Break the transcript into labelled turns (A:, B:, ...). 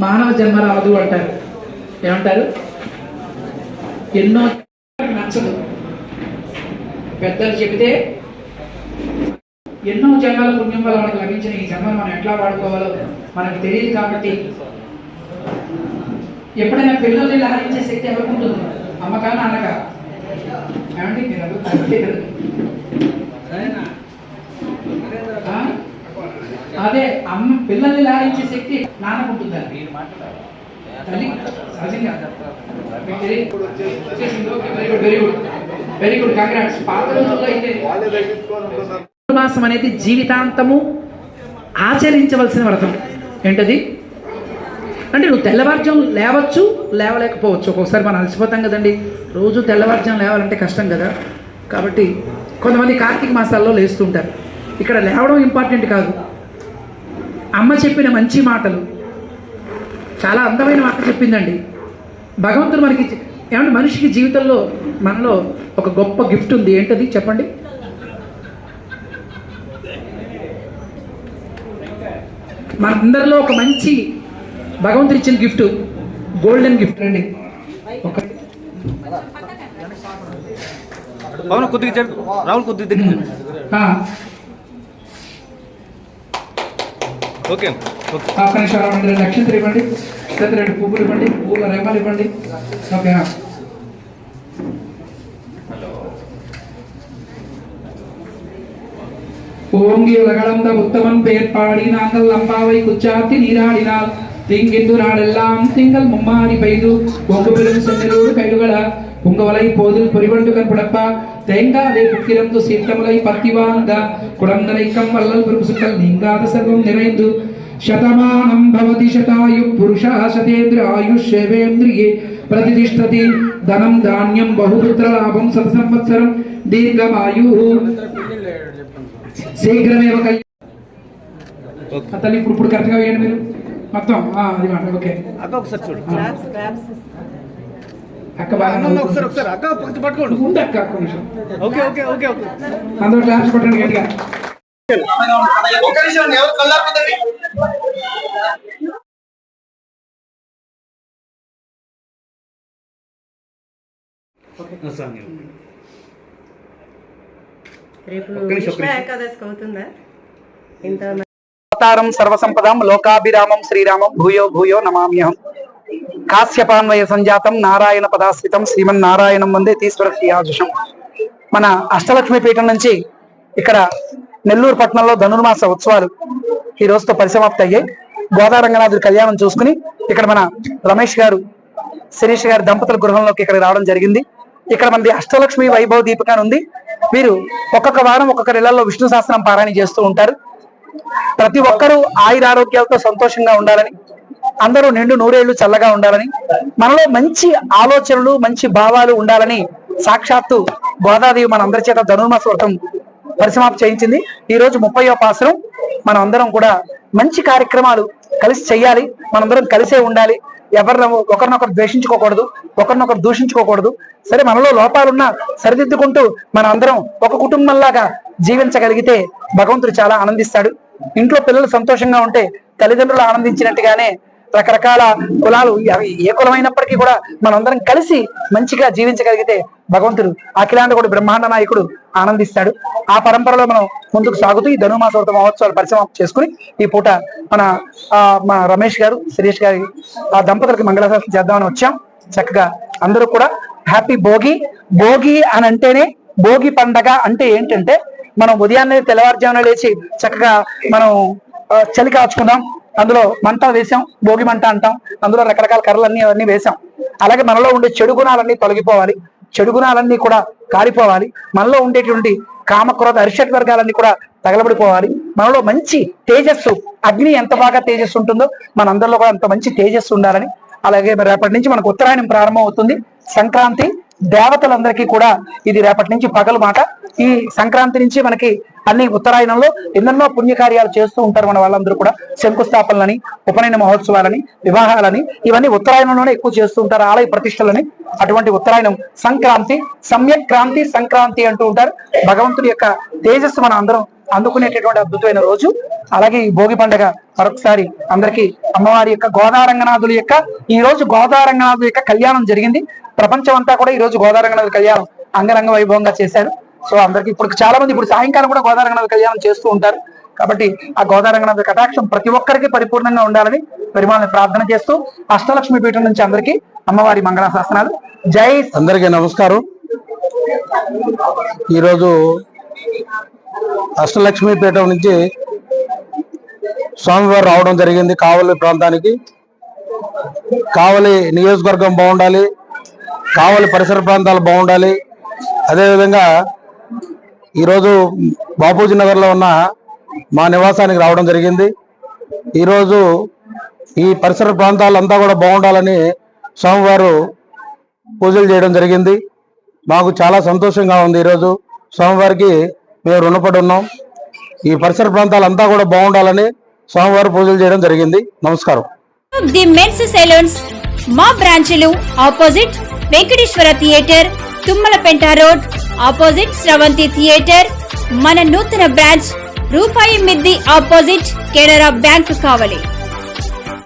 A: మానవ జన్మ రాదు అంటారు. ఏమంటారు? ఎన్నో నచ్చదు. పెద్దలు చెబితే ఎన్నో జన్మల పుణ్యం వల్ల మనకు లభించిన ఈ జన్మను మనం ఎట్లా వాడుకోవాలో మనకు తెలియదు. కాబట్టి ఎప్పుడైనా పిల్లల్ని లాగించే శక్తి ఎవరికి ఉంటుంది? అమ్మకా నాన్నకా? ఏమండి మీరు అదే అమ్మ పిల్లల్ని లాగించే శక్తి నాన్నకు ఉంటుందండి. తల్లి సహజంగా వెరీ గుడ్ కంగ్రాట్స్. పాత రోజుల్లో అయితే మాసం అనేది జీవితాంతము ఆచరించవలసిన వ్రతం. ఏంటది అంటే నువ్వు తెల్లవారుజాము లేవచ్చు, లేవలేకపోవచ్చు. ఒక్కొక్కసారి మనం అలసిపోతాం కదండి. రోజు తెల్లవారుజాము లేవాలంటే కష్టం కదా. కాబట్టి కొంతమంది కార్తీక మాసాల్లో లేస్తుంటారు. ఇక్కడ లేవడం ఇంపార్టెంట్ కాదు, అమ్మ చెప్పిన మంచి మాటలు. చాలా అందమైన మాట చెప్పిందండి భగవంతుడు మనకి. ఏమంటే మనిషికి జీవితంలో మనలో ఒక గొప్ప గిఫ్ట్ ఉంది. ఏంటది చెప్పండి? మనందరిలో ఒక మంచి భగవంతుడు ఇచ్చిన గిఫ్ట్, గోల్డెన్ గిఫ్ట్ అండి.
B: రాహుల్ కొద్దిగా ఓకే
A: ఒక్క నిమిషం. 2 నక్షత్రం ఇవ్వండి, 2 పువ్వులు ఇవ్వండి, పూల రెమ్మలు ఇవ్వండి. ఓకేనా? ஓங்கி உலகளந்த உத்தமன் பெயர் பாடி நாங்கள் அம்பாவை குச்சாத்தி நீராடினால் திங்கின்று நாளெல்லாம் திங்கள் மும்மாறி பெய்து பொங்கு பெரும் சென்னலோடு கைடுகள புங்கவலை போதில் பொறிவண்டுகன் புடப்பா தேங்காதே புக்கிரந்து சீர்த்தமலை பத்திவாந்த குளந்தனைக்கம் வல்லல் பெருசுக்கள் நீங்காத சர்வம் நிறைந்து శతమానం భవతి శతాయు పురుషः శతేంద్ర ఆయుష్యేవేంద్రియే ప్రతిష్టతి ధనం ధాన్యం బహుపుత్ర లాభం శత సంవత్సరం దీర్ఘమాయు శీఘ్రమే. తల్లి ఇప్పుడు కరెక్ట్గా వేయండి మీరు మొత్తం. అది మాట. ఓకే
B: అక్క ఒకసారి చూడు.
A: అక్క బాగా
B: ఒకసారి అక్క పట్టుకోండి.
A: ఉంది అక్క ఒక్క నిమిషం.
B: ఓకే ఓకే ఓకే ఓకే
A: అందరూ క్లాస్ కొట్టండి గట్టిగా. అవతారం సర్వసంపదం లోకాభిరామం శ్రీరామం భూయో భూయో నమామ్యహం. కాశ్యపాన్వయ సంజాతం నారాయణ పదాశ్రితం శ్రీమన్నారాయణం వందే తీశ్వర శ్రీయాజుషం. మన అష్టలక్ష్మి పీఠం నుంచి ఇక్కడ నెల్లూరు పట్టణంలో ధనుర్మాస ఉత్సవాలు ఈ రోజుతో పరిసమాప్తి అయ్యాయి. గోదా రంగనాథుడి కళ్యాణం చూసుకుని ఇక్కడ మన రమేష్ గారు, శిరీష్ గారి దంపతుల గృహంలోకి ఇక్కడ రావడం జరిగింది. ఇక్కడ మనది అష్టలక్ష్మి వైభవ దీపిక ఉంది. వీరు ఒక్కొక్క వారం ఒక్కొక్క ఇళ్లలో విష్ణు సహస్రం పారాయణ చేస్తూ ఉంటారు. ప్రతి ఒక్కరూ ఆయురారోగ్యాలతో సంతోషంగా ఉండాలని, అందరూ నిండు నూరేళ్లు చల్లగా ఉండాలని, మనలో మంచి ఆలోచనలు మంచి భావాలు ఉండాలని సాక్షాత్తు గోదాదేవి మన అందరి చేత ధనుర్మాస వ్రతం పరిసమాప్తి చేయించింది. ఈ రోజు 30వ పాసరం. మనం అందరం కూడా మంచి కార్యక్రమాలు కలిసి చెయ్యాలి. మనందరం కలిసే ఉండాలి. ఒకరినొకరు ద్వేషించుకోకూడదు, ఒకరినొకరు దూషించుకోకూడదు. సరే, మనలో లోపాలున్నా సరిదిద్దుకుంటూ మనం అందరం ఒక కుటుంబంలాగా జీవించగలిగితే భగవంతుడు చాలా ఆనందిస్తాడు. ఇంట్లో పిల్లలు సంతోషంగా ఉంటే తల్లిదండ్రులు ఆనందించినట్టుగానే రకరకాల కులాలు ఏ కులమైనప్పటికీ కూడా మనందరం కలిసి మంచిగా జీవించగలిగితే భగవంతుడు అఖిలాండకోటి బ్రహ్మాండ నాయకుడు ఆనందిస్తాడు. ఆ పరంపరలో మనం ముందుకు సాగుతూ ఈ ధనుర్మాస వ్రత మహోత్సవాలు పరిసమాప్తి చేసుకుని ఈ పూట మన రమేష్ గారు, శిరీష్ గారి ఆ దంపతులకి మంగళశాసనం చేద్దామని వచ్చాం. చక్కగా అందరూ కూడా హ్యాపీ భోగి. భోగి అని అంటేనే భోగి పండగ అంటే ఏంటంటే మనం ఉదయాన్నే తెల్లవారుజామున లేచి చక్కగా మనం చలి కాచుకుందాం. అందులో మంట వేసాం, భోగి మంట అంటాం. అందులో రకరకాల కర్రలన్నీ అవన్నీ వేసాం. అలాగే మనలో ఉండే చెడు గుణాలన్నీ తొలగిపోవాలి, చెడు గుణాలన్నీ కూడా కారిపోవాలి. మనలో ఉండేటువంటి కామక్రోధ అరిషట్ వర్గాలన్నీ కూడా తగలబడిపోవాలి. మనలో మంచి తేజస్సు, అగ్ని ఎంత బాగా తేజస్సు ఉంటుందో మనందరిలో కూడా అంత మంచి తేజస్సు ఉండాలని. అలాగే రేపటి నుంచి మనకు ఉత్తరాయణం ప్రారంభం అవుతుంది. సంక్రాంతి దేవతలందరికీ కూడా ఇది రేపటి నుంచి పగలు మాట. ఈ సంక్రాంతి నుంచి మనకి అన్ని ఉత్తరాయణంలో ఎన్నెన్నో పుణ్యకార్యాలు చేస్తూ ఉంటారు మన వాళ్ళందరూ కూడా. శంకుస్థాపనలని, ఉపనయన మహోత్సవాలని, వివాహాలని ఇవన్నీ ఉత్తరాయణంలోనే ఎక్కువ చేస్తూ ఉంటారు, ఆలయ ప్రతిష్టలని. అటువంటి ఉత్తరాయణం సంక్రాంతి, సమ్యక్ క్రాంతి సంక్రాంతి అంటూ ఉంటారు. భగవంతుడి యొక్క తేజస్సు మనం అందరం అందుకునేటటువంటి అద్భుతమైన రోజు. అలాగే ఈ భోగి పండుగ మరొకసారి అందరికీ అమ్మవారి యొక్క గోదారంగనాథుల యొక్క ఈ రోజు గోదారంగనాథుల యొక్క కళ్యాణం జరిగింది. ప్రపంచం అంతా కూడా ఈ రోజు గోదారంగనాథుల కళ్యాణం అంగరంగ వైభవంగా చేశారు. సో అందరికి ఇప్పుడు చాలా మంది ఇప్పుడు సాయంకాలం కూడా గోదారంగనాథ కళ్యాణం చేస్తూ ఉంటారు. కాబట్టి ఆ గోదారంగనాథ కటాక్షం ప్రతి ఒక్కరికి పరిపూర్ణంగా ఉండాలని పరిమాణాలను ప్రార్థన చేస్తూ అష్టలక్ష్మి పీఠం నుంచి అందరికీ అమ్మవారి మంగళాశాసనాలు. జై.
C: అందరికీ నమస్కారం. ఈరోజు అష్టలక్ష్మి పీఠం నుంచి స్వామివారు రావడం జరిగింది కావలి ప్రాంతానికి. కావలి నియోజకవర్గం బాగుండాలి, కావలి పరిసర ప్రాంతాలు బాగుండాలి. అదేవిధంగా ఈరోజు బాపూజీ నగర్లో ఉన్న మా నివాసానికి రావడం జరిగింది. ఈరోజు ఈ పరిసర ప్రాంతాలంతా కూడా బాగుండాలని స్వామివారు పూజలు చేయడం జరిగింది. మాకు చాలా సంతోషంగా ఉంది. ఈరోజు స్వామివారికి మేము రుణపడి ఉన్నాం. ఈ పరిసర ప్రాంతాలంతా కూడా బాగుండాలని స్వామివారు పూజలు చేయడం జరిగింది. నమస్కారం.
D: ది మెన్స్ సెలూన్స్ మా బ్రాంచ్లు opposite Venkateswara theatre, Tummalapenta road, opposite Sravanthi theatre. మన నూతన బ్రాంచ్ రూపాయి మిద్ది ఆపోజిట్ కెనరా బ్యాంక్ కావలి.